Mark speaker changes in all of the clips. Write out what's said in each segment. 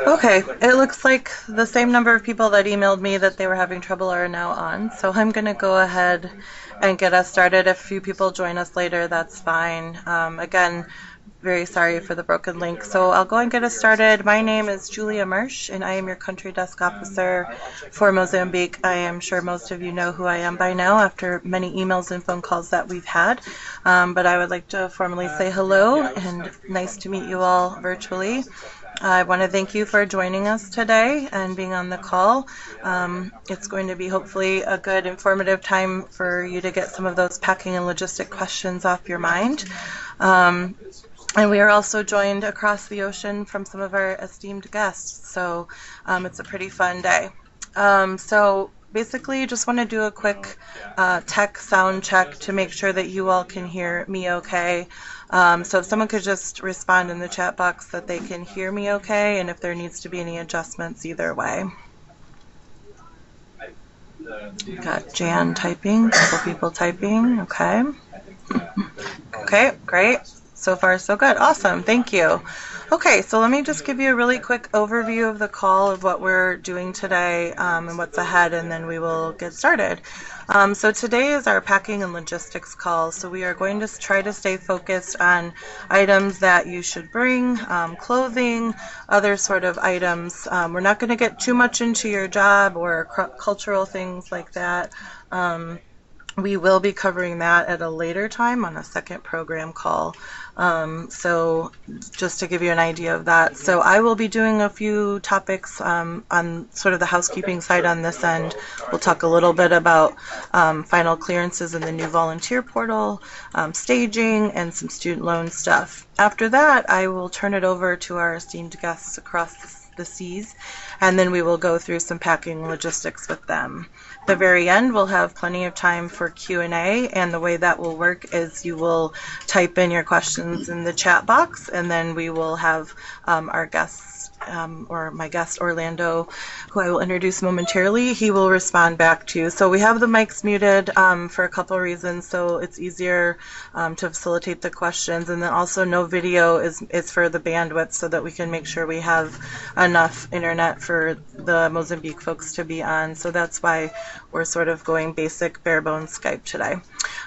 Speaker 1: Okay, it looks like the same number of people that emailed me that they were having trouble are now on. So I'm going to go ahead and get us started. If a few people join us later, that's fine. Again, very sorry for the broken link. So I'll go and get us started. My name is Julia Marsh, and I am your country desk officer for Mozambique. I am sure most of you know who I am by now after many emails and phone calls that we've had. But I would like to formally say hello and nice to meet you all virtually. I want to thank you for joining us today and being on the call. It's going to be hopefully a good informative time for you to get some of those packing and logistic questions off your mind. And we are also joined across the ocean from some of our esteemed guests, so it's a pretty fun day. So basically, just want to do a quick tech sound check to make sure that you all can hear me okay. So if someone could just respond in the chat box that they can hear me okay, and if there needs to be any adjustments either way. Got Jan typing, a couple people typing, okay. Okay, great. So far, so good. Awesome. Thank you. Okay, so let me just give you a really quick overview of the call of what we're doing today and what's ahead, and then we will get started. So today is our packing and logistics call. So we are going to try to stay focused on items that you should bring, clothing, other sort of items. We're not going to get too much into your job or cultural things like that. We will be covering that at a later time on a second program call. So just to give you an idea of that. So I will be doing a few topics on sort of the housekeeping side on this end. We'll talk a little bit about final clearances in the new volunteer portal, staging, and some student loan stuff. After that, I will turn it over to our esteemed guests across the seas, and then we will go through some packing logistics with them. At the very end, we'll have plenty of time for Q&A, and the way that will work is you will type in your questions in the chat box, and then we will have our guests or my guest Orlando, who I will introduce momentarily, he will respond back to you. So we have the mics muted for a couple of reasons, so it's easier to facilitate the questions, and then also no video is for the bandwidth so that we can make sure we have enough internet for the Mozambique folks to be on. So that's why we're sort of going basic bare bones Skype today.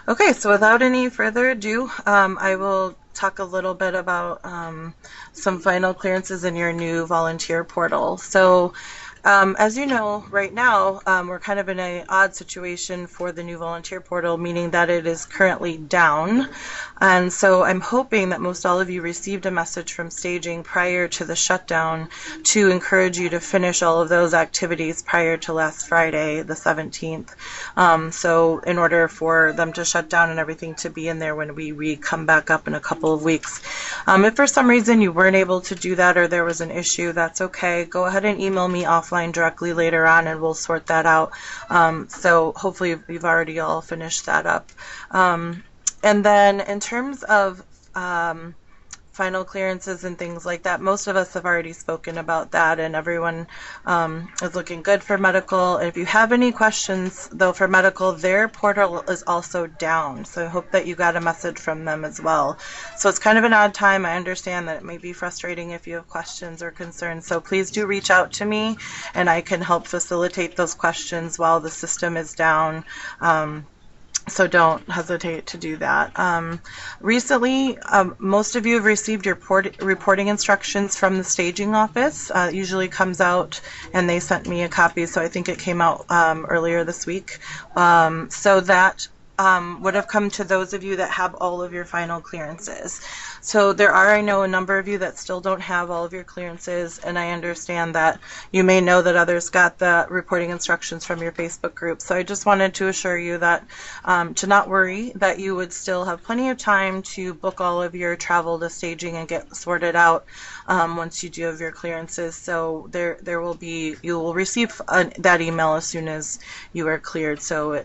Speaker 1: Okay, so without any further ado, I will talk a little bit about some final clearances in your new volunteer portal. So as you know, right now we're kind of in an odd situation for the new volunteer portal, meaning that it is currently down. And so I'm hoping that most all of you received a message from staging prior to the shutdown to encourage you to finish all of those activities prior to last Friday, the 17th. So in order for them to shut down and everything to be in there when we come back up in a couple of weeks. If for some reason you weren't able to do that or there was an issue, that's okay. Go ahead and email me offline directly later on and we'll sort that out. So hopefully you've already all finished that up. And then in terms of final clearances and things like that, most of us have already spoken about that, and everyone is looking good for medical. If you have any questions, though, for medical, their portal is also down, so I hope that you got a message from them as well. So it's kind of an odd time. I understand that it may be frustrating if you have questions or concerns, so please do reach out to me, and I can help facilitate those questions while the system is down. So don't hesitate to do that. Recently, most of you have received your reporting instructions from the staging office. It usually comes out, and they sent me a copy, so I think it came out earlier this week. So that would have come to those of you that have all of your final clearances. So there are, I know, a number of you that still don't have all of your clearances, and I understand that you may know that others got the reporting instructions from your Facebook group. So I just wanted to assure you that to not worry, that you would still have plenty of time to book all of your travel to staging and get sorted out once you do have your clearances. So there will be, you will receive that email as soon as you are cleared. So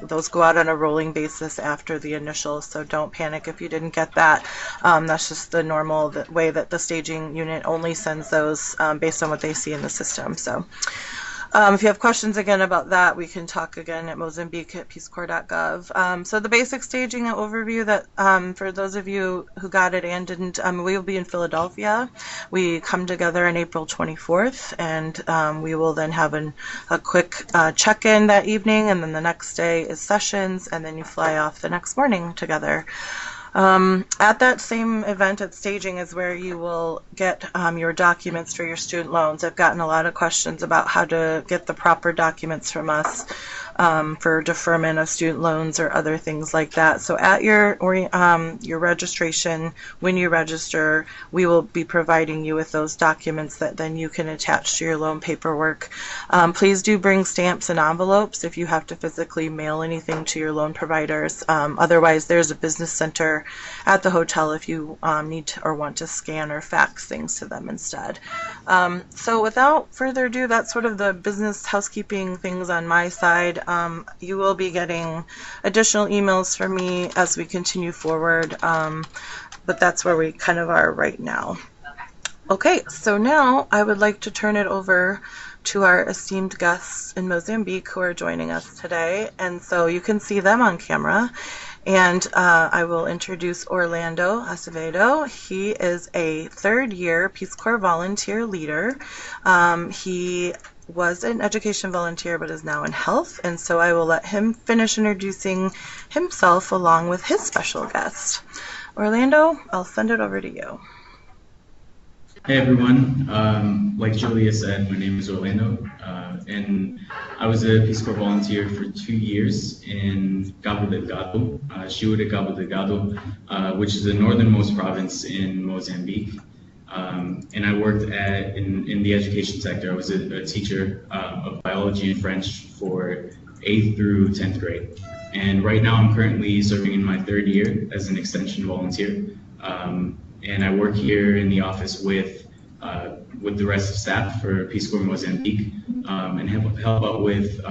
Speaker 1: those go out on a rolling basis after the initial, so don't panic if you didn't get that. That's just the normal way that the staging unit only sends those based on what they see in the system. So, If you have questions again about that, we can talk again at Mozambique@peacecorps.gov. So the basic staging and overview that for those of you who got it and didn't, we will be in Philadelphia. We come together on April 24th, and we will then have a quick check-in that evening, and then the next day is sessions, and then you fly off the next morning together. At that same event at staging is where you will get your documents for your student loans. I've gotten a lot of questions about how to get the proper documents from us for deferment of student loans or other things like that. So at your registration, when you register, we will be providing you with those documents that then you can attach to your loan paperwork. Please do bring stamps and envelopes if you have to physically mail anything to your loan providers. Otherwise, there's a business center at the hotel if you need to or want to scan or fax things to them instead. So without further ado, that's sort of the business housekeeping things on my side. You will be getting additional emails from me as we continue forward, but that's where we kind of are right now. Okay, so now I would like to turn it over to our esteemed guests in Mozambique who are joining us today, and so you can see them on camera. And I will introduce Orlando Acevedo. He is a third-year Peace Corps volunteer leader. He was an education volunteer but is now in health, and so I will let him finish introducing himself along with his special guest. Orlando, I'll send it over to you.
Speaker 2: Hey everyone, like Julia said, my name is Orlando, and I was a Peace Corps volunteer for 2 years in Cabo Delgado, Chiuta de Cabo Delgado, which is the northernmost province in Mozambique. And I worked in the education sector. I was a teacher of biology and French for 8th through 10th grade. And right now I'm currently serving in my 3rd year as an extension volunteer. And I work here in the office with the rest of staff for Peace Corps Mozambique, and help out with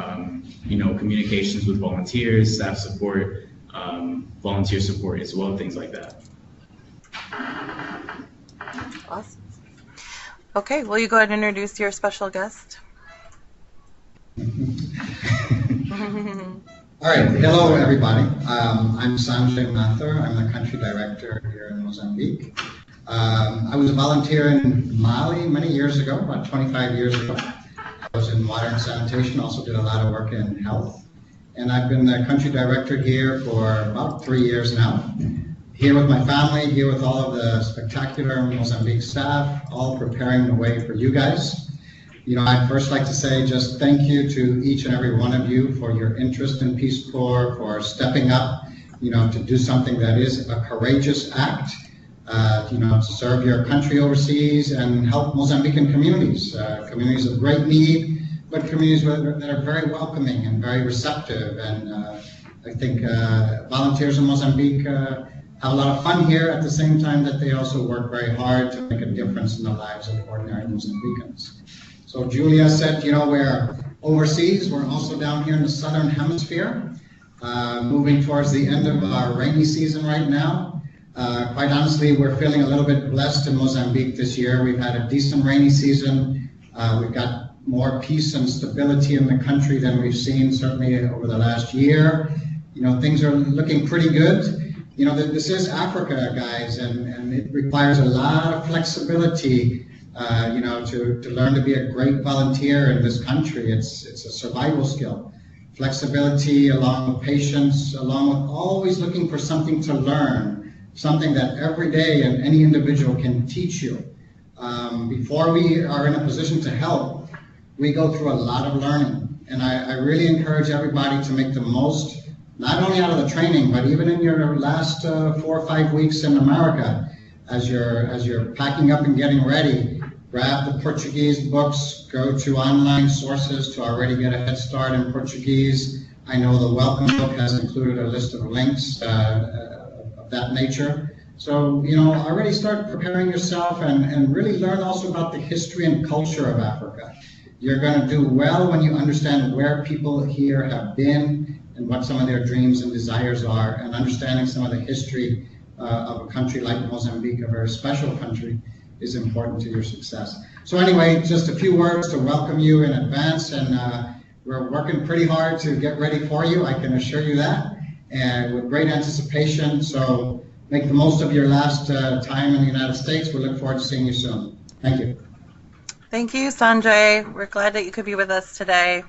Speaker 2: communications with volunteers, staff support, volunteer support as well, things like that.
Speaker 1: Awesome. Okay, will you go ahead and introduce your special guest?
Speaker 3: All right, hello everybody. I'm Sanjay Mathur. I'm the country director here in Mozambique. I was a volunteer in Mali many years ago, about 25 years ago. I was in water and sanitation, also did a lot of work in health. And I've been the country director here for about 3 years now. Here with my family, here with all of the spectacular Mozambique staff, all preparing the way for you guys. I'd first like to say just thank you to each and every one of you for your interest in Peace Corps, for stepping up, to do something that is a courageous act, to serve your country overseas and help Mozambican communities, communities of great need, but communities that are very welcoming and very receptive. And I think volunteers in Mozambique have a lot of fun here at the same time that they also work very hard to make a difference in the lives of ordinary Mozambicans. So Julia said, we're overseas. We're also down here in the southern hemisphere, moving towards the end of our rainy season right now. Quite honestly, we're feeling a little bit blessed in Mozambique this year. We've had a decent rainy season. We've got more peace and stability in the country than we've seen certainly over the last year. Things are looking pretty good. This is Africa, guys, and it requires a lot of flexibility to learn to be a great volunteer in this country. It's a survival skill. Flexibility along with patience, along with always looking for something to learn, something that every day any individual can teach you. Before we are in a position to help, we go through a lot of learning. And I really encourage everybody to make the most, not only out of the training, but even in your last 4 or 5 weeks in America, as you're packing up and getting ready. Grab the Portuguese books, go to online sources to already get a head start in Portuguese. I know the Welcome book has included a list of links of that nature. So, already start preparing yourself and really learn also about the history and culture of Africa. You're going to do well when you understand where people here have been and what some of their dreams and desires are, and understanding some of the history of a country like Mozambique, a very special country. is important to your success. So anyway, just a few words to welcome you in advance, and we're working pretty hard to get ready for you, I can assure you that, and with great anticipation. So make the most of your last time in the United States. We look forward to seeing you soon. Thank you.
Speaker 1: Thank you, Sanjay. We're glad that you could be with us today.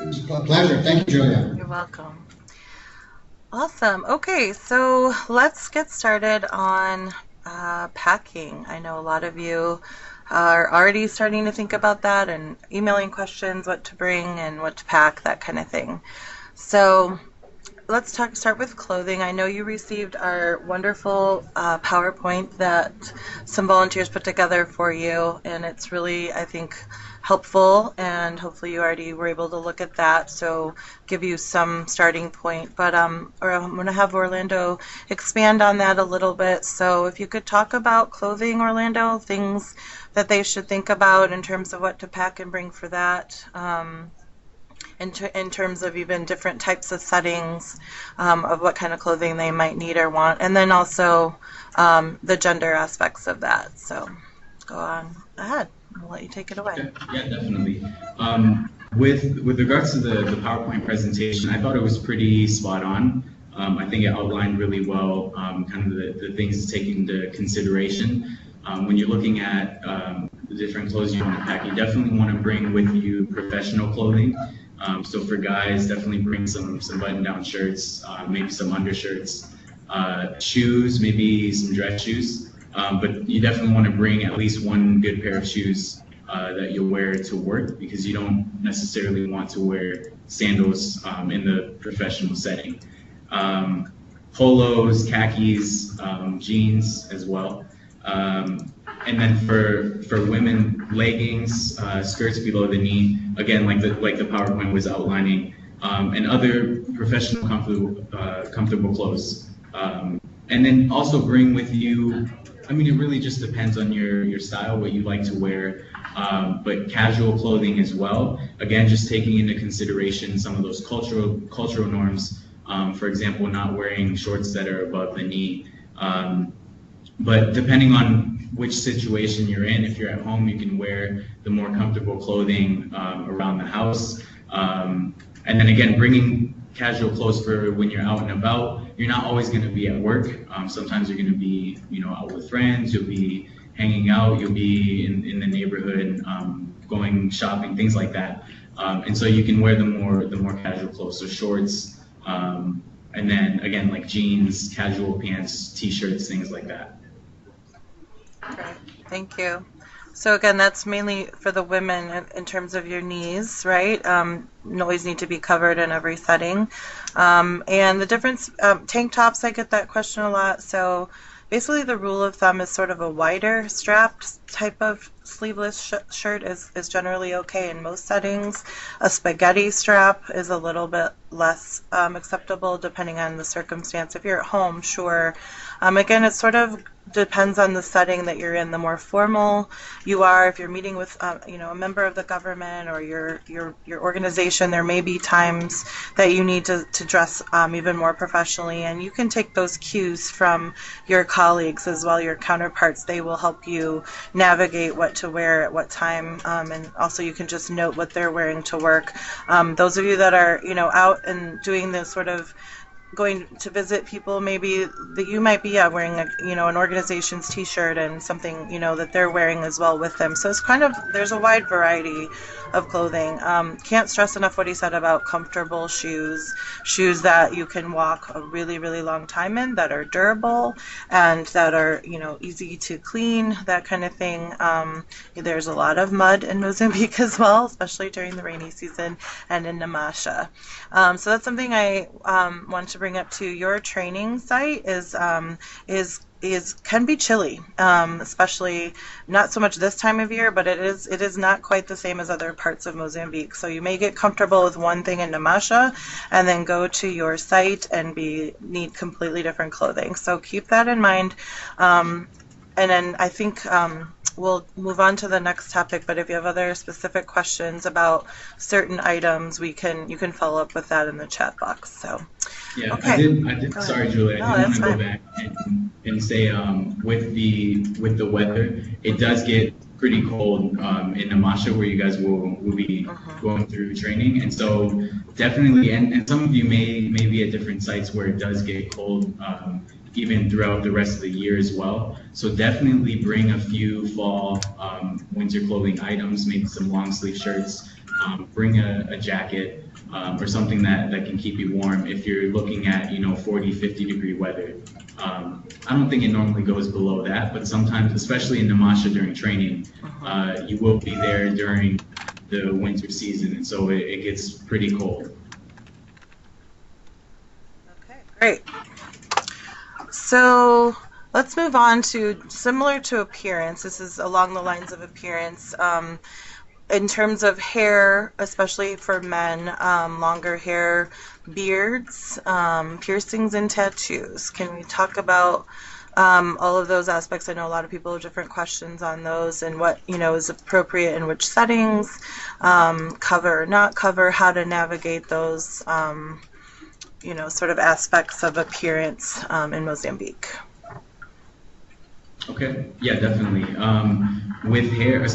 Speaker 3: It's a pleasure. Thank you, Julia.
Speaker 1: You're welcome. Awesome. Okay, so let's get started on packing. I know a lot of you are already starting to think about that and emailing questions, what to bring and what to pack, that kind of thing. So let's start with clothing. I know you received our wonderful PowerPoint that some volunteers put together for you, and it's really, I think, helpful, and hopefully you already were able to look at that, so give you some starting point. But I'm going to have Orlando expand on that a little bit. So if you could talk about clothing, Orlando, things that they should think about in terms of what to pack and bring for that, in terms of even different types of settings, of what kind of clothing they might need or want, and then also the gender aspects of that. So go on ahead. I'll let you take it away.
Speaker 2: Yeah, definitely. With regards to the PowerPoint presentation, I thought it was pretty spot on. I think it outlined really well kind of the things to take into consideration. When you're looking at the different clothes you want to pack, you definitely want to bring with you professional clothing. So for guys, definitely bring some button-down shirts, maybe some undershirts, shoes, maybe some dress shoes. But you definitely want to bring at least one good pair of shoes that you'll wear to work, because you don't necessarily want to wear sandals in the professional setting. Polos, khakis, jeans as well. And then for women, leggings, skirts below the knee, again, like the PowerPoint was outlining, and other professional comfortable clothes. And then also bring with you, I mean, it really just depends on your style, what you like to wear, but casual clothing as well. Again, just taking into consideration some of those cultural norms. For example, not wearing shorts that are above the knee. But depending on which situation you're in, if you're at home, you can wear the more comfortable clothing around the house. And then again, bringing casual clothes for when you're out and about. You're not always going to be at work. Sometimes you're going to be, out with friends. You'll be hanging out. You'll be in the neighborhood, going shopping, things like that. And so you can wear the more casual clothes, so shorts, and then again, like jeans, casual pants, t-shirts, things like that.
Speaker 1: Great, thank you. So again, that's mainly for the women in terms of your knees, right? You always need to be covered in every setting. And the difference, tank tops, I get that question a lot. So basically the rule of thumb is sort of a wider strapped type of sleeveless shirt is generally okay in most settings. A spaghetti strap is a little bit less acceptable depending on the circumstance. If you're at home, sure. Again, it sort of depends on the setting that you're in. The more formal you are, if you're meeting with a member of the government or your organization, there may be times that you need to dress even more professionally, and you can take those cues from your colleagues as well, your counterparts. They will help you navigate what to wear at what time, and also you can just note what they're wearing to work. Those of you that are out and doing this sort of going to visit people, maybe that you might be wearing an organization's t-shirt and something that they're wearing as well with them. So it's kind of, there's a wide variety of clothing. Can't stress enough what he said about comfortable shoes that you can walk a really, really long time in, that are durable and that are easy to clean, that kind of thing. There's a lot of mud in Mozambique as well, especially during the rainy season and in Namasha. So that's something I want to bring up to your training site can be chilly, especially not so much this time of year, but it is not quite the same as other parts of Mozambique. So you may get comfortable with one thing in Namasha and then go to your site and need completely different clothing. So keep that in mind. And then I think we'll move on to the next topic, but if you have other specific questions about certain items, you can follow up with that in the chat box. So
Speaker 2: yeah,
Speaker 1: okay.
Speaker 2: I did sorry, Julia, I did want to go back and say with the weather, it does get pretty cold in Namasha, where you guys will be going through training, and so definitely, and some of you may be at different sites where it does get cold even throughout the rest of the year as well. So definitely bring a few fall winter clothing items, maybe some long sleeve shirts, bring a jacket or something that can keep you warm if you're looking at 40, 50 degree weather. I don't think it normally goes below that, but sometimes, especially in Namasha during training, you will be there during the winter season, and so it gets pretty cold.
Speaker 1: Okay, great. So let's move on to similar to appearance. This is along the lines of appearance. In terms of hair, especially for men, longer hair, beards, piercings, and tattoos. Can we talk about all of those aspects? I know a lot of people have different questions on those and what is appropriate in which settings, cover or not cover, how to navigate those sort of aspects of appearance in Mozambique.
Speaker 2: Okay, yeah, definitely. With hair,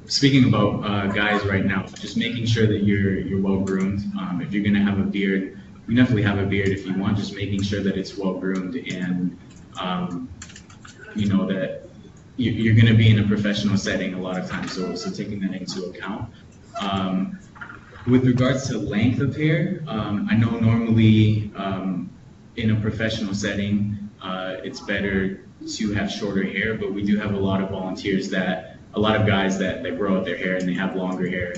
Speaker 2: speaking about guys right now, just making sure that you're well groomed. If you're gonna have a beard, you can definitely have a beard if you want. Just making sure that it's well groomed and that you're gonna be in a professional setting a lot of times. So taking that into account. With regards to length of hair, I know normally in a professional setting, it's better to have shorter hair, but we do have a lot of volunteers a lot of guys that grow out their hair and they have longer hair,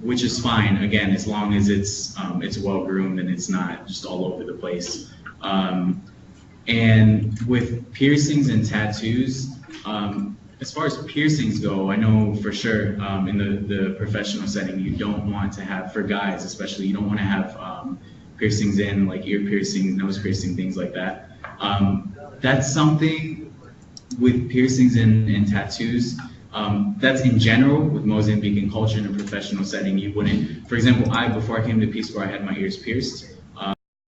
Speaker 2: which is fine, again, as long as it's well groomed and it's not just all over the place. And with piercings and tattoos, as far as piercings go, I know for sure in the professional setting, you don't want to have, for guys especially, you don't want to have piercings in, like ear piercing, nose piercing, things like that. That's something with piercings and tattoos, that's in general with Mozambican culture in a professional setting. You wouldn't, for example, before I came to Peace Corps, I had my ears pierced.